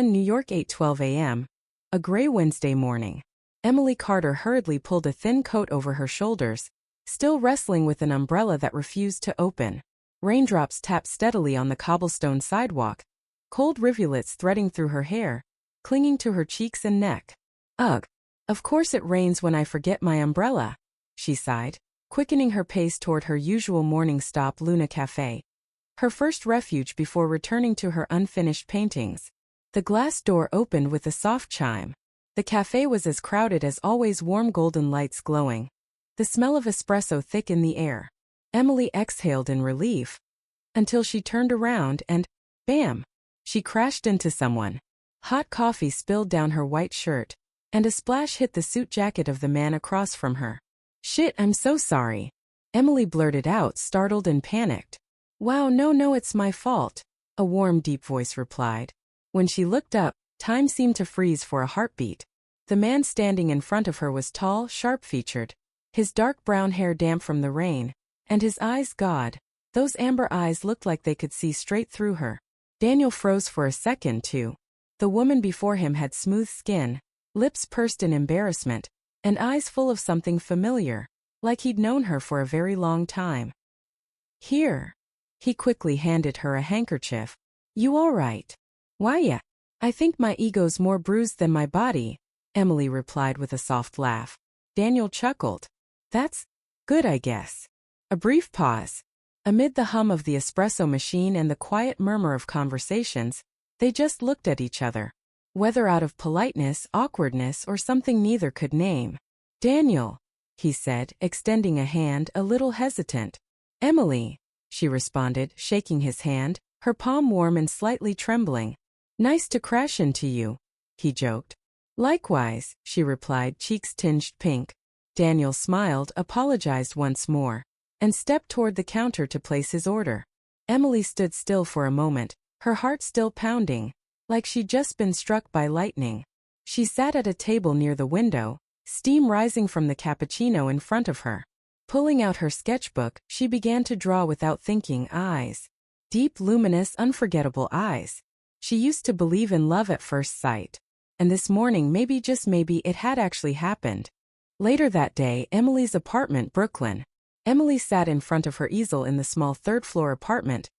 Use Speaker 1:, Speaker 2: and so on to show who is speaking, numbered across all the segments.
Speaker 1: Brooklyn, New York, 8:12 a.m. A gray Wednesday morning. Emily Carter hurriedly pulled a thin coat over her shoulders, still wrestling with an umbrella that refused to open. Raindrops tapped steadily on the cobblestone sidewalk, cold rivulets threading through her hair, clinging to her cheeks and neck. Ugh, of course it rains when I forget my umbrella, she sighed, quickening her pace toward her usual morning stop, Luna Cafe, her first refuge before returning to her unfinished paintings. The glass door opened with a soft chime. The cafe was as crowded as always, warm golden lights glowing. The smell of espresso thick in the air. Emily exhaled in relief, until she turned around and, bam, she crashed into someone. Hot coffee spilled down her white shirt, and a splash hit the suit jacket of the man across from her. Shit, I'm so sorry, Emily blurted out, startled and panicked. Wow, no, it's my fault, a warm, deep voice replied. When she looked up, time seemed to freeze for a heartbeat. The man standing in front of her was tall, sharp-featured, his dark brown hair damp from the rain, and his eyes, God, those amber eyes looked like they could see straight through her. Daniel froze for a second, too. The woman before him had smooth skin, lips pursed in embarrassment, and eyes full of something familiar, like he'd known her for a very long time. Here. He quickly handed her a handkerchief. You all right? Why, yeah. I think my ego's more bruised than my body, Emily replied with a soft laugh. Daniel chuckled. That's good, I guess. A brief pause. Amid the hum of the espresso machine and the quiet murmur of conversations, they just looked at each other. Whether out of politeness, awkwardness, or something neither could name. Daniel, he said, extending a hand, a little hesitant. Emily, she responded, shaking his hand, her palm warm and slightly trembling. Nice to crash into you, he joked. Likewise, she replied, cheeks tinged pink. Daniel smiled, apologized once more, and stepped toward the counter to place his order. Emily stood still for a moment, her heart still pounding, like she'd just been struck by lightning. She sat at a table near the window, steam rising from the cappuccino in front of her. Pulling out her sketchbook, she began to draw without thinking. Eyes. Deep, luminous, unforgettable eyes. She used to believe in love at first sight. And this morning, maybe, just maybe, it had actually happened. Later that day, Emily's apartment, Brooklyn. Emily sat in front of her easel in the small third-floor apartment,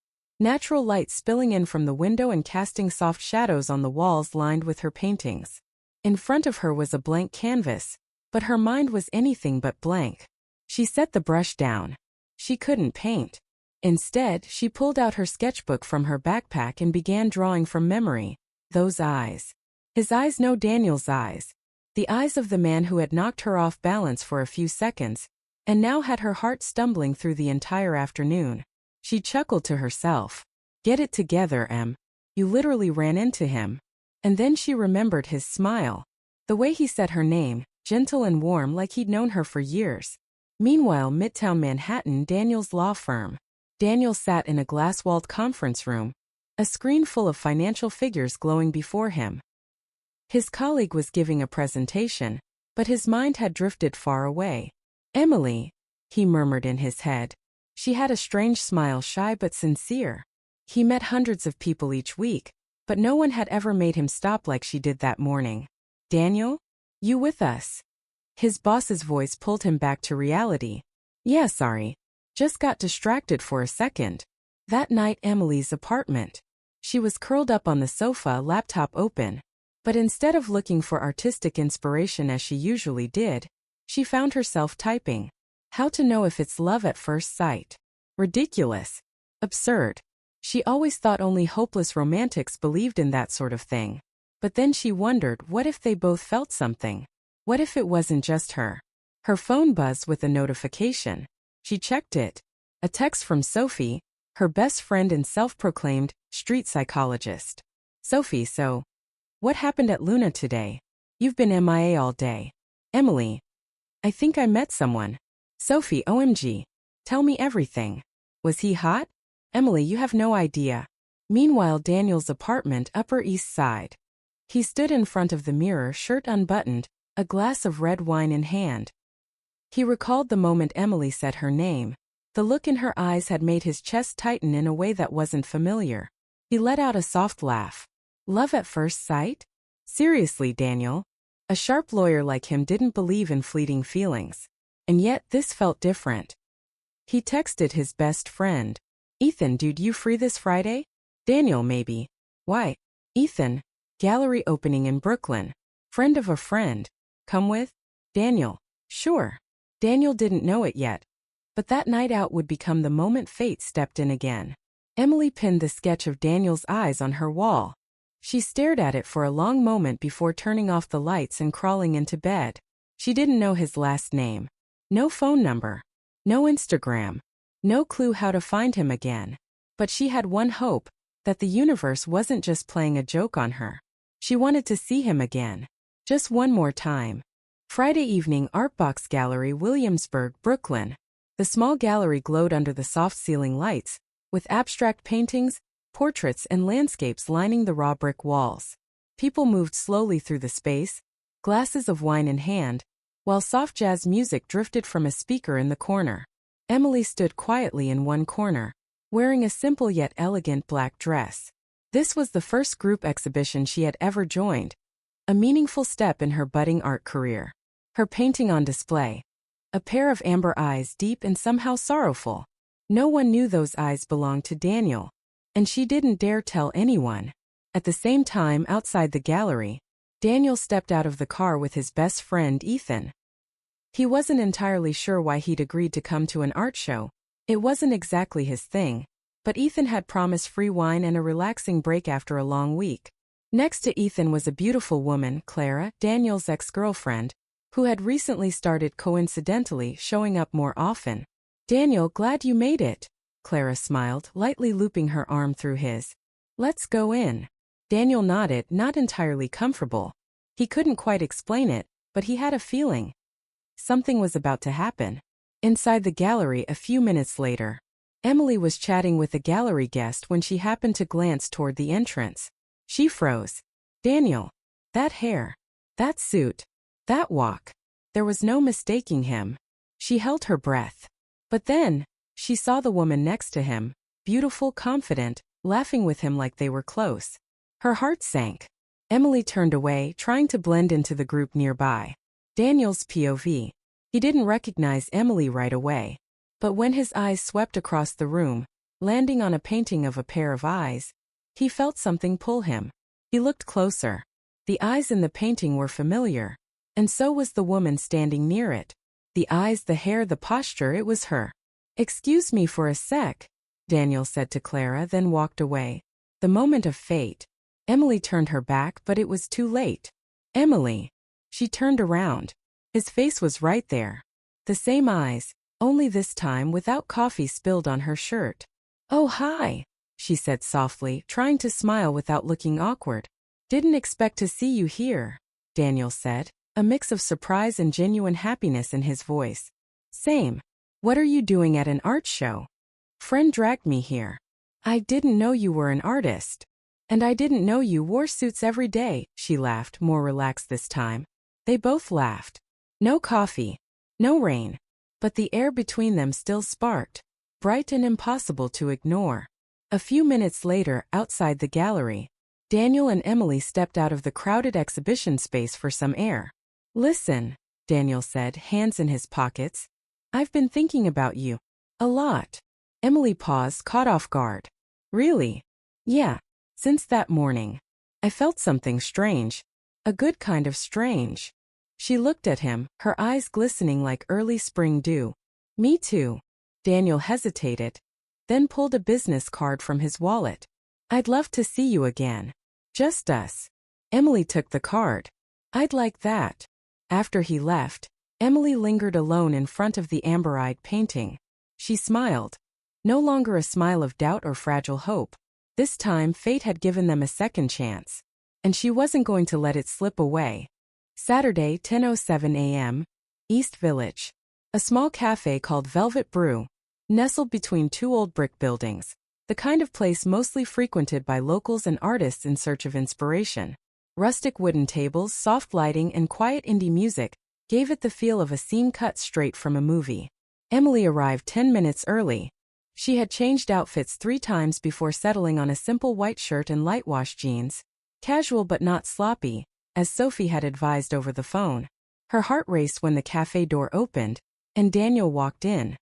Speaker 1: natural light spilling in from the window and casting soft shadows on the walls lined with her paintings. In front of her was a blank canvas, but her mind was anything but blank. She set the brush down. She couldn't paint. Instead, she pulled out her sketchbook from her backpack and began drawing from memory. Those eyes. His eyes, no, Daniel's eyes. The eyes of the man who had knocked her off balance for a few seconds, and now had her heart stumbling through the entire afternoon. She chuckled to herself. Get it together, Em. You literally ran into him. And then she remembered his smile. The way he said her name, gentle and warm, like he'd known her for years. Meanwhile, Midtown Manhattan, Daniel's law firm. Daniel sat in a glass-walled conference room, a screen full of financial figures glowing before him. His colleague was giving a presentation, but his mind had drifted far away. Emily, he murmured in his head. She had a strange smile, shy but sincere. He met hundreds of people each week, but no one had ever made him stop like she did that morning. Daniel? You with us? His boss's voice pulled him back to reality. Yeah, sorry. Just got distracted for a second. That night, Emily's apartment. She was curled up on the sofa, laptop open. But instead of looking for artistic inspiration as she usually did, she found herself typing. How to know if it's love at first sight. Ridiculous. Absurd. She always thought only hopeless romantics believed in that sort of thing. But then she wondered, what if they both felt something? What if it wasn't just her? Her phone buzzed with a notification. She checked it. A text from Sophie, her best friend and self-proclaimed street psychologist. Sophie, so, what happened at Luna today? You've been MIA all day. Emily. I think I met someone. Sophie, OMG. Tell me everything. Was he hot? Emily, you have no idea. Meanwhile, Daniel's apartment, Upper East Side. He stood in front of the mirror, shirt unbuttoned, a glass of red wine in hand. He recalled the moment Emily said her name. The look in her eyes had made his chest tighten in a way that wasn't familiar. He let out a soft laugh. Love at first sight? Seriously, Daniel. A sharp lawyer like him didn't believe in fleeting feelings. And yet this felt different. He texted his best friend. Ethan, dude, you free this Friday? Daniel, maybe. Why? Ethan, gallery opening in Brooklyn. Friend of a friend. Come with? Daniel. Sure. Daniel didn't know it yet. But that night out would become the moment fate stepped in again. Emily pinned the sketch of Daniel's eyes on her wall. She stared at it for a long moment before turning off the lights and crawling into bed. She didn't know his last name. No phone number. No Instagram. No clue how to find him again. But she had one hope, that the universe wasn't just playing a joke on her. She wanted to see him again. Just one more time. Friday evening, Artbox Gallery, Williamsburg, Brooklyn. The small gallery glowed under the soft ceiling lights, with abstract paintings, portraits and landscapes lining the raw brick walls. People moved slowly through the space, glasses of wine in hand, while soft jazz music drifted from a speaker in the corner. Emily stood quietly in one corner, wearing a simple yet elegant black dress. This was the first group exhibition she had ever joined, a meaningful step in her budding art career. Her painting on display. A pair of amber eyes, deep and somehow sorrowful. No one knew those eyes belonged to Daniel. And she didn't dare tell anyone. At the same time, outside the gallery, Daniel stepped out of the car with his best friend Ethan. He wasn't entirely sure why he'd agreed to come to an art show. It wasn't exactly his thing, but Ethan had promised free wine and a relaxing break after a long week. Next to Ethan was a beautiful woman, Clara, Daniel's ex-girlfriend, who had recently started coincidentally showing up more often. Daniel, glad you made it. Clara smiled, lightly looping her arm through his. Let's go in. Daniel nodded, not entirely comfortable. He couldn't quite explain it, but he had a feeling. Something was about to happen. Inside the gallery a few minutes later, Emily was chatting with a gallery guest when she happened to glance toward the entrance. She froze. Daniel. That hair. That suit. That walk. There was no mistaking him. She held her breath. But then, she saw the woman next to him, beautiful, confident, laughing with him like they were close. Her heart sank. Emily turned away, trying to blend into the group nearby. Daniel's POV. He didn't recognize Emily right away. But when his eyes swept across the room, landing on a painting of a pair of eyes, he felt something pull him. He looked closer. The eyes in the painting were familiar. And so was the woman standing near it. The eyes, the hair, the posture, it was her. Excuse me for a sec, Daniel said to Clara, then walked away. The moment of fate. Emily turned her back, but it was too late. Emily. She turned around. His face was right there. The same eyes, only this time without coffee spilled on her shirt. Oh, hi, she said softly, trying to smile without looking awkward. Didn't expect to see you here, Daniel said, a mix of surprise and genuine happiness in his voice. Same. What are you doing at an art show? Friend dragged me here. I didn't know you were an artist. And I didn't know you wore suits every day, she laughed, more relaxed this time. They both laughed. No coffee. No rain. But the air between them still sparked, bright and impossible to ignore. A few minutes later, outside the gallery, Daniel and Emily stepped out of the crowded exhibition space for some air. Listen, Daniel said, hands in his pockets. I've been thinking about you. A lot. Emily paused, caught off guard. Really? Yeah. Since that morning. I felt something strange. A good kind of strange. She looked at him, her eyes glistening like early spring dew. Me too. Daniel hesitated, then pulled a business card from his wallet. I'd love to see you again. Just us. Emily took the card. I'd like that. After he left, Emily lingered alone in front of the amber-eyed painting. She smiled. No longer a smile of doubt or fragile hope. This time fate had given them a second chance. And she wasn't going to let it slip away. Saturday, 10:07 a.m., East Village. A small cafe called Velvet Brew, nestled between two old brick buildings. The kind of place mostly frequented by locals and artists in search of inspiration. Rustic wooden tables, soft lighting, and quiet indie music gave it the feel of a scene cut straight from a movie. Emily arrived 10 minutes early. She had changed outfits 3 times before settling on a simple white shirt and light wash jeans. Casual but not sloppy, as Sophie had advised over the phone. Her heart raced when the cafe door opened, and Daniel walked in.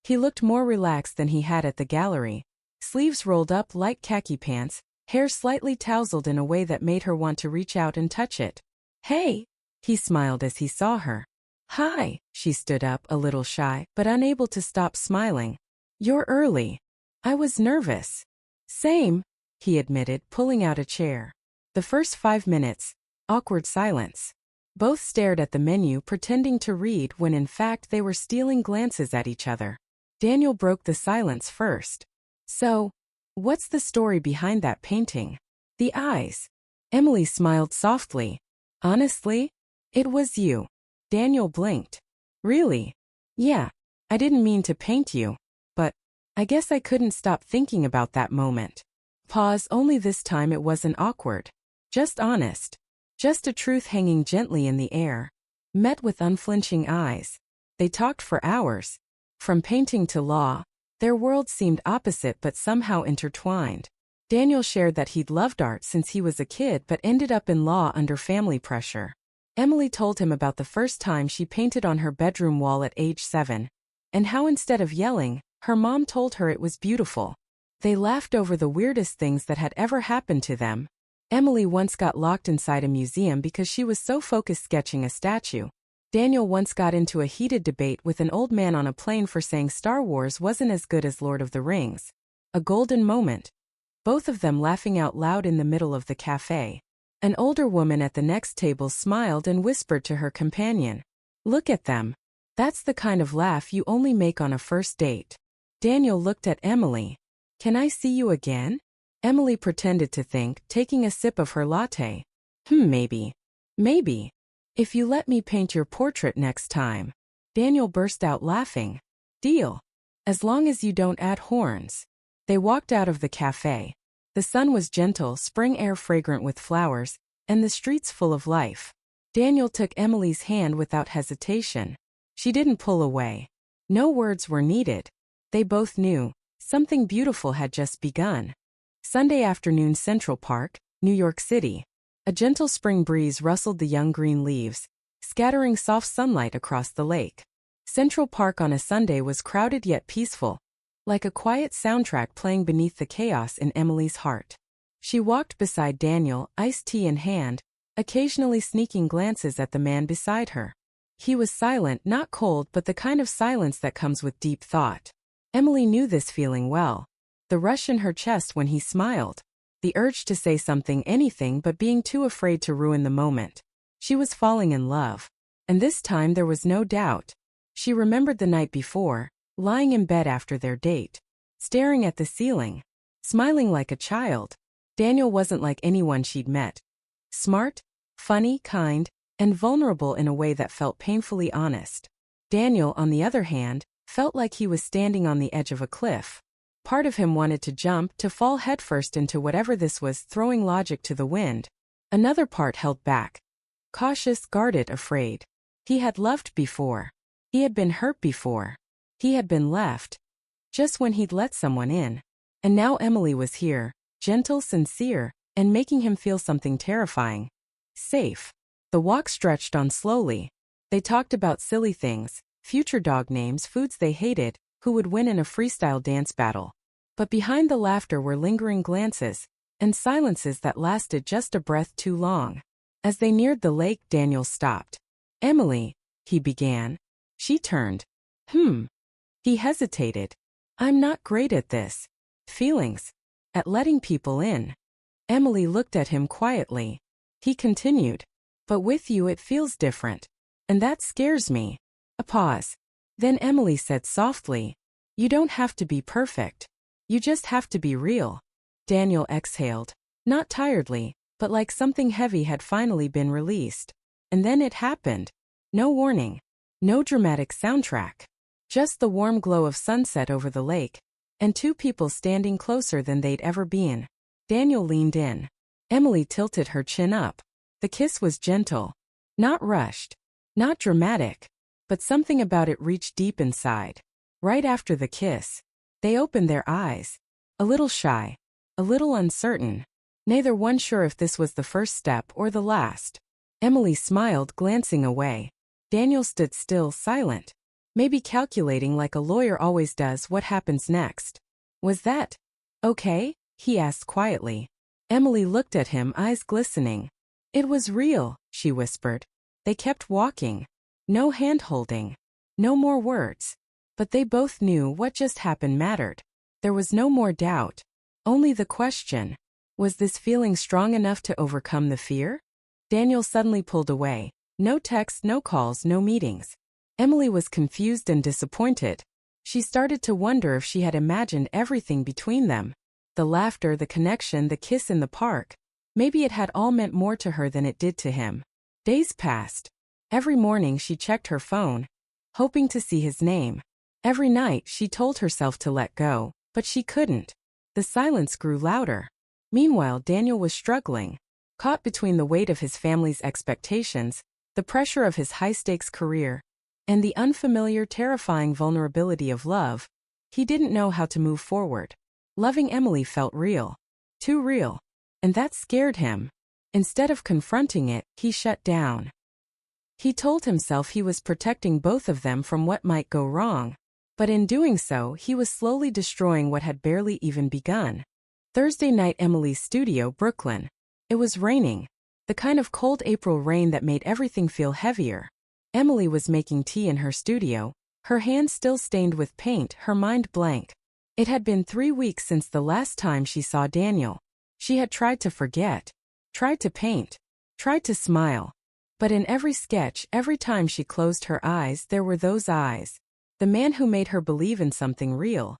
Speaker 1: He looked more relaxed than he had at the gallery, sleeves rolled up like khaki pants, hair slightly tousled in a way that made her want to reach out and touch it. "Hey!" He smiled as he saw her. "Hi!" She stood up, a little shy, but unable to stop smiling. "You're early." "I was nervous." "Same," he admitted, pulling out a chair. The first 5 minutes, awkward silence. Both stared at the menu pretending to read when in fact they were stealing glances at each other. Daniel broke the silence first. "So, what's the story behind that painting?" "The eyes." Emily smiled softly. "Honestly, it was you." Daniel blinked. "Really?" "Yeah, I didn't mean to paint you, but I guess I couldn't stop thinking about that moment." Pause, only this time it wasn't awkward. Just honest. Just a truth hanging gently in the air. Met with unflinching eyes. They talked for hours. From painting to law, their worlds seemed opposite but somehow intertwined. Daniel shared that he'd loved art since he was a kid but ended up in law under family pressure. Emily told him about the first time she painted on her bedroom wall at age 7, and how instead of yelling, her mom told her it was beautiful. They laughed over the weirdest things that had ever happened to them. Emily once got locked inside a museum because she was so focused sketching a statue. Daniel once got into a heated debate with an old man on a plane for saying Star Wars wasn't as good as Lord of the Rings. A golden moment. Both of them laughing out loud in the middle of the cafe. An older woman at the next table smiled and whispered to her companion, "Look at them. That's the kind of laugh you only make on a first date." Daniel looked at Emily. "Can I see you again?" Emily pretended to think, taking a sip of her latte. Maybe. Maybe. If you let me paint your portrait next time." Daniel burst out laughing. "Deal. As long as you don't add horns." They walked out of the cafe. The sun was gentle, spring air fragrant with flowers, and the streets full of life. Daniel took Emily's hand without hesitation. She didn't pull away. No words were needed. They both knew something beautiful had just begun. Sunday afternoon, Central Park, New York City. A gentle spring breeze rustled the young green leaves, scattering soft sunlight across the lake. Central Park on a Sunday was crowded yet peaceful, like a quiet soundtrack playing beneath the chaos in Emily's heart. She walked beside Daniel, iced tea in hand, occasionally sneaking glances at the man beside her. He was silent, not cold, but the kind of silence that comes with deep thought. Emily knew this feeling well. The rush in her chest when he smiled. The urge to say something, anything, but being too afraid to ruin the moment. She was falling in love. And this time there was no doubt. She remembered the night before, lying in bed after their date, staring at the ceiling, smiling like a child. Daniel wasn't like anyone she'd met. Smart, funny, kind, and vulnerable in a way that felt painfully honest. Daniel, on the other hand, felt like he was standing on the edge of a cliff. Part of him wanted to jump, to fall headfirst into whatever this was, throwing logic to the wind. Another part held back. Cautious, guarded, afraid. He had loved before. He had been hurt before. He had been left. Just when he'd let someone in. And now Emily was here, gentle, sincere, and making him feel something terrifying. Safe. The walk stretched on slowly. They talked about silly things, future dog names, foods they hated, who would win in a freestyle dance battle. But behind the laughter were lingering glances, and silences that lasted just a breath too long. As they neared the lake, Daniel stopped. "Emily," he began. She turned. He hesitated. "I'm not great at this. Feelings. At letting people in." Emily looked at him quietly. He continued. "But with you it feels different. And that scares me." A pause. Then Emily said softly, "You don't have to be perfect. You just have to be real." Daniel exhaled. Not tiredly, but like something heavy had finally been released. And then it happened. No warning. No dramatic soundtrack. Just the warm glow of sunset over the lake, and two people standing closer than they'd ever been. Daniel leaned in. Emily tilted her chin up. The kiss was gentle. Not rushed. Not dramatic. But something about it reached deep inside. Right after the kiss, they opened their eyes. A little shy. A little uncertain. neither one sure if this was the first step or the last. Emily smiled, glancing away. Daniel stood still, silent, maybe calculating like a lawyer always does what happens next. Was that okay? He asked quietly. Emily looked at him, eyes glistening. It was real, she whispered. They kept walking. No hand-holding. No more words. But they both knew what just happened mattered. There was no more doubt. Only the question. Was this feeling strong enough to overcome the fear? Daniel suddenly pulled away. No texts, no calls, no meetings. Emily was confused and disappointed. She started to wonder if she had imagined everything between them. The laughter, the connection, the kiss in the park. Maybe it had all meant more to her than it did to him. Days passed. Every morning she checked her phone, hoping to see his name. Every night she told herself to let go, but she couldn't. The silence grew louder. Meanwhile, Daniel was struggling, caught between the weight of his family's expectations, the pressure of his high-stakes career, and the unfamiliar, terrifying vulnerability of love. He didn't know how to move forward. Loving Emily felt real. Too real. And that scared him. Instead of confronting it, he shut down. He told himself he was protecting both of them from what might go wrong. But in doing so, he was slowly destroying what had barely even begun. Thursday night, Emily's studio, Brooklyn. It was raining. The kind of cold April rain that made everything feel heavier. Emily was making tea in her studio, her hands still stained with paint, her mind blank. It had been 3 weeks since the last time she saw Daniel. She had tried to forget, tried to paint, tried to smile. But in every sketch, every time she closed her eyes, there were those eyes. The man who made her believe in something real.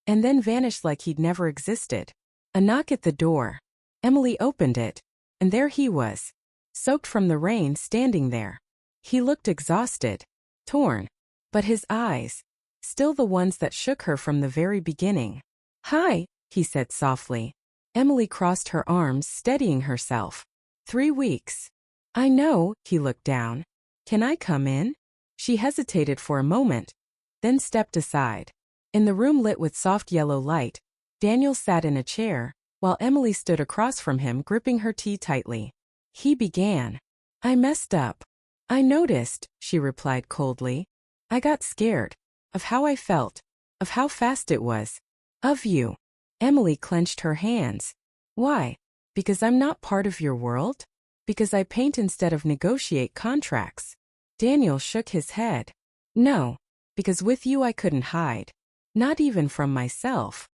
Speaker 1: And then vanished like he'd never existed. A knock at the door. Emily opened it. And there he was. Soaked from the rain, standing there. He looked exhausted. Torn. But his eyes. Still the ones that shook her from the very beginning. "Hi," he said softly. Emily crossed her arms, steadying herself. 3 weeks. "I know," he looked down. "Can I come in?" She hesitated for a moment, then stepped aside. In the room lit with soft yellow light, Daniel sat in a chair, while Emily stood across from him, gripping her tea tightly. He began. "I messed up. I noticed," she replied coldly. "I got scared. Of how I felt. Of how fast it was. Of you." Emily clenched her hands. "Why? Because I'm not part of your world? Because I paint instead of negotiate contracts?" Daniel shook his head. "No. Because with you I couldn't hide. Not even from myself."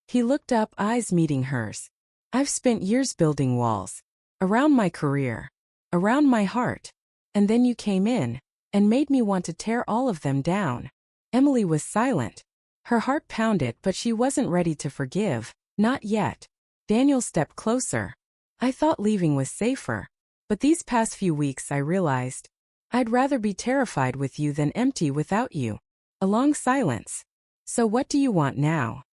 Speaker 1: He looked up, eyes meeting hers. "I've spent years building walls. Around my career. Around my heart. And then you came in, and made me want to tear all of them down." Emily was silent. Her heart pounded, but she wasn't ready to forgive. Not yet. Daniel stepped closer. "I thought leaving was safer. But these past few weeks I realized I'd rather be terrified with you than empty without you." A long silence. "So what do you want now?"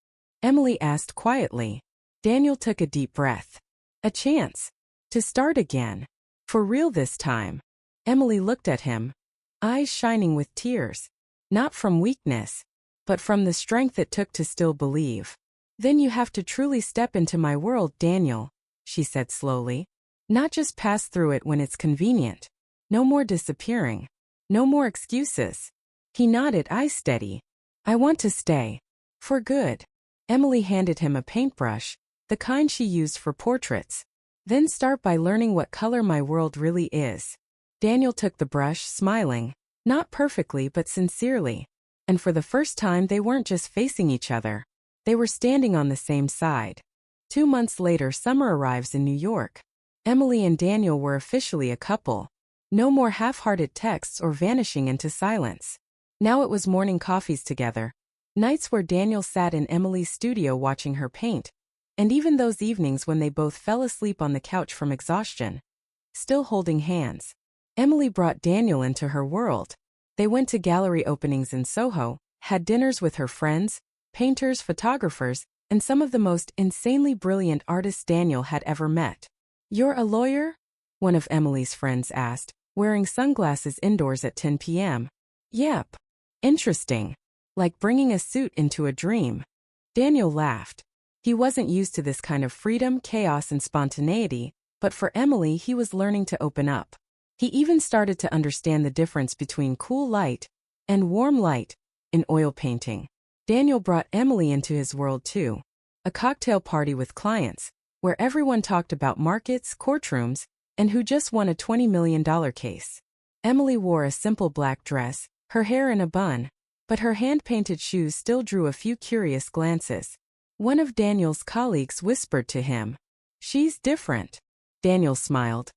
Speaker 1: Emily asked quietly. Daniel took a deep breath. "A chance. To start again. For real this time." Emily looked at him, eyes shining with tears. Not from weakness, but from the strength it took to still believe. "Then you have to truly step into my world, Daniel," she said slowly. "Not just pass through it when it's convenient. No more disappearing. No more excuses." He nodded, eyes steady. "I want to stay. For good." Emily handed him a paintbrush, the kind she used for portraits. "Then start by learning what color my world really is." Daniel took the brush, smiling. Not perfectly but sincerely. And for the first time they weren't just facing each other. They were standing on the same side. 2 months later, summer arrives in New York. Emily and Daniel were officially a couple. No more half-hearted texts or vanishing into silence. Now it was morning coffees together. Nights where Daniel sat in Emily's studio watching her paint. And even those evenings when they both fell asleep on the couch from exhaustion. Still holding hands. Emily brought Daniel into her world. They went to gallery openings in Soho, had dinners with her friends, painters, photographers, and some of the most insanely brilliant artists Daniel had ever met. "You're a lawyer?" one of Emily's friends asked, wearing sunglasses indoors at 10 p.m. "Yep. Interesting. Like bringing a suit into a dream." Daniel laughed. He wasn't used to this kind of freedom, chaos, and spontaneity, but for Emily he was learning to open up. He even started to understand the difference between cool light and warm light in oil painting. Daniel brought Emily into his world too. A cocktail party with clients, where everyone talked about markets, courtrooms, and who just won a $20 million case. Emily wore a simple black dress, her hair in a bun, but her hand-painted shoes still drew a few curious glances. One of Daniel's colleagues whispered to him, "She's different." Daniel smiled.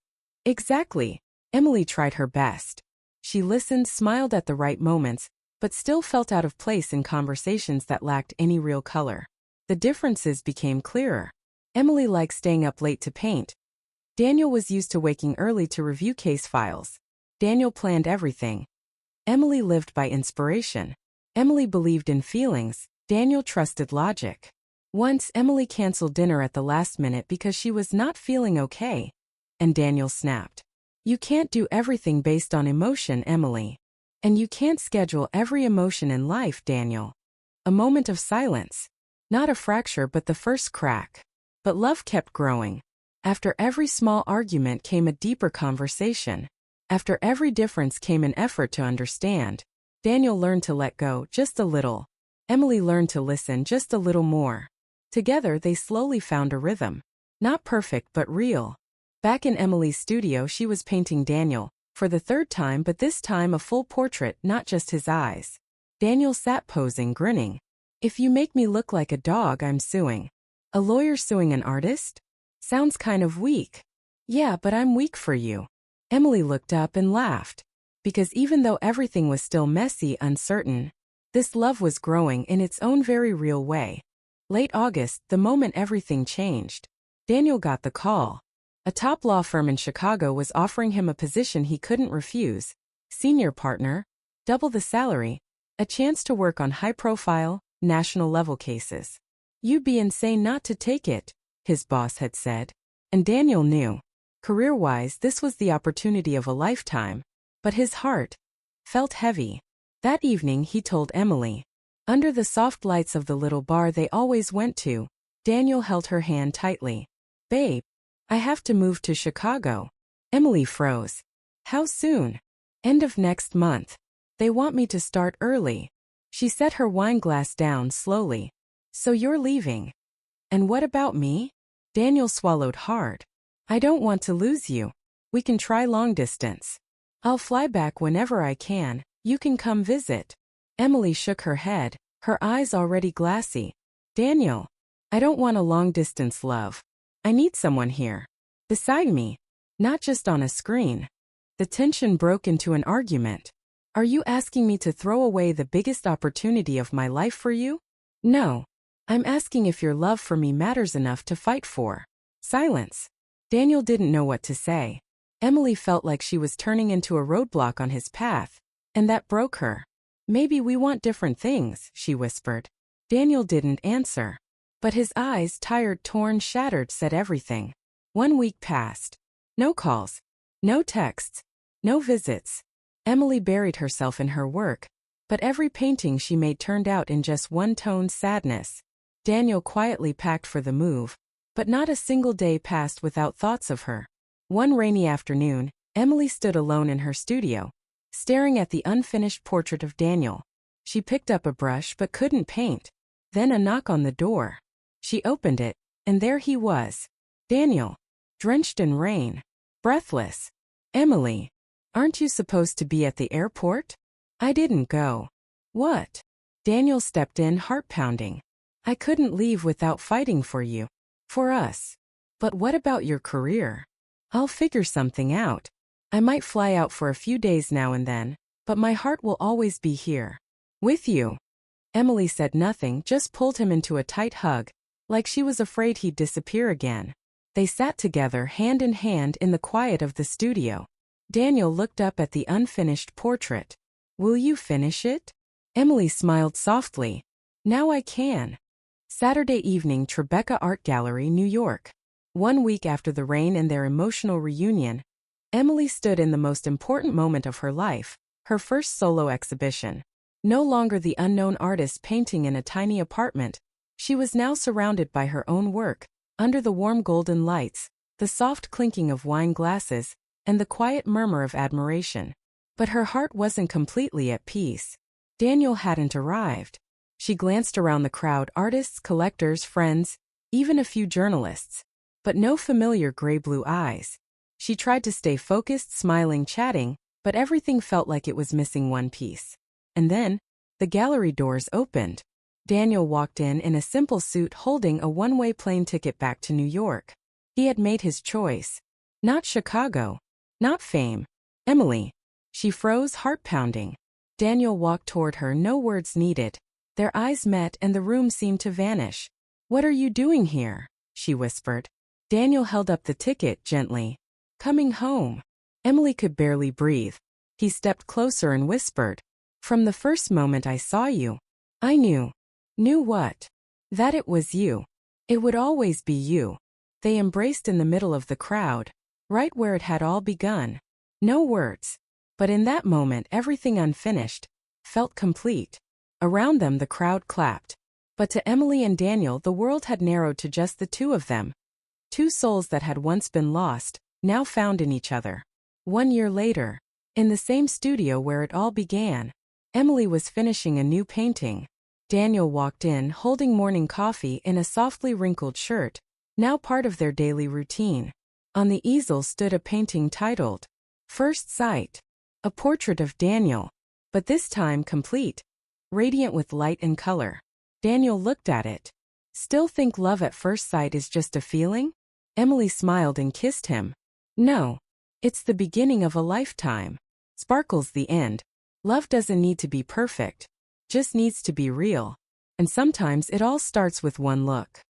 Speaker 1: Exactly. Emily tried her best. She listened, smiled at the right moments, but still felt out of place in conversations that lacked any real color. The differences became clearer. Emily liked staying up late to paint. Daniel was used to waking early to review case files. Daniel planned everything. Emily lived by inspiration. Emily believed in feelings. Daniel trusted logic. Once, Emily canceled dinner at the last minute because she was not feeling okay. And Daniel snapped. "You can't do everything based on emotion, Emily. And you can't schedule every emotion in life, Daniel." A moment of silence. Not a fracture but the first crack. But love kept growing. After every small argument came a deeper conversation. After every difference came an effort to understand. Daniel learned to let go just a little. Emily learned to listen just a little more. Together they slowly found a rhythm. Not perfect but real. Back in Emily's studio she was painting Daniel, for the third time, but this time a full portrait, not just his eyes. Daniel sat posing, grinning. "If you make me look like a dog, I'm suing." A lawyer suing an artist? Sounds kind of weak. "Yeah, but I'm weak for you." Emily looked up and laughed. Because even though everything was still messy, uncertain, this love was growing in its own very real way. Late August, the moment everything changed. Daniel got the call. A top law firm in Chicago was offering him a position he couldn't refuse. Senior partner, double the salary, a chance to work on high-profile, national-level cases. "You'd be insane not to take it," his boss had said. And Daniel knew. Career-wise, this was the opportunity of a lifetime. But his heart felt heavy. That evening he told Emily. Under the soft lights of the little bar they always went to, Daniel held her hand tightly. "Babe, I have to move to Chicago." Emily froze. "How soon?" "End of next month. They want me to start early." She set her wine glass down slowly. "So you're leaving. And what about me?" Daniel swallowed hard. "I don't want to lose you. We can try long distance. I'll fly back whenever I can. You can come visit." Emily shook her head, her eyes already glassy. "Daniel, I don't want a long-distance love. I need someone here. Beside me. Not just on a screen." The tension broke into an argument. "Are you asking me to throw away the biggest opportunity of my life for you?" "No. I'm asking if your love for me matters enough to fight for." Silence. Daniel didn't know what to say. Emily felt like she was turning into a roadblock on his path, and that broke her. "Maybe we want different things," she whispered. Daniel didn't answer. But his eyes, tired, torn, shattered, said everything. 1 week passed. No calls. No texts. No visits. Emily buried herself in her work, but every painting she made turned out in just one tone: sadness. Daniel quietly packed for the move, but not a single day passed without thoughts of her. One rainy afternoon, Emily stood alone in her studio, staring at the unfinished portrait of Daniel. She picked up a brush but couldn't paint. Then a knock on the door. She opened it, and there he was. Daniel, drenched in rain, breathless. "Emily, aren't you supposed to be at the airport?" "I didn't go." "What?" Daniel stepped in, heart pounding. "I couldn't leave without fighting for you. For us." "But what about your career?" "I'll figure something out. I might fly out for a few days now and then, but my heart will always be here. With you." Emily said nothing, just pulled him into a tight hug, like she was afraid he'd disappear again. They sat together, hand in hand, in the quiet of the studio. Daniel looked up at the unfinished portrait. "Will you finish it?" Emily smiled softly. "Now I can." Saturday evening, Tribeca Art Gallery, New York. 1 week after the rain and their emotional reunion, Emily stood in the most important moment of her life, her first solo exhibition. No longer the unknown artist painting in a tiny apartment, She was now surrounded by her own work, under the warm golden lights, the soft clinking of wine glasses, and the quiet murmur of admiration. But her heart wasn't completely at peace. Daniel hadn't arrived. She glanced around the crowd, artists, collectors, friends, even a few journalists. But no familiar gray-blue eyes. She tried to stay focused, smiling, chatting, but everything felt like it was missing one piece. And then, the gallery doors opened. Daniel walked in a simple suit holding a one-way plane ticket back to New York. He had made his choice. Not Chicago. Not fame. Emily. She froze, heart pounding. Daniel walked toward her, no words needed. Their eyes met and the room seemed to vanish. "What are you doing here?" she whispered. Daniel held up the ticket gently. "Coming home." Emily could barely breathe. He stepped closer and whispered, "From the first moment I saw you, I knew." "Knew what?" "That it was you. It would always be you." They embraced in the middle of the crowd, right where it had all begun. No words. But in that moment everything unfinished felt complete. Around them the crowd clapped. But to Emily and Daniel the world had narrowed to just the two of them. Two souls that had once been lost, now found in each other. 1 year later, in the same studio where it all began, Emily was finishing a new painting. Daniel walked in holding morning coffee in a softly wrinkled shirt, now part of their daily routine. On the easel stood a painting titled, First Sight, a portrait of Daniel, but this time complete, radiant with light and color. Daniel looked at it. "Still think love at first sight is just a feeling?" Emily smiled and kissed him. "No. It's the beginning of a lifetime. Sparkle's the end. Love doesn't need to be perfect. Just needs to be real. And sometimes it all starts with one look."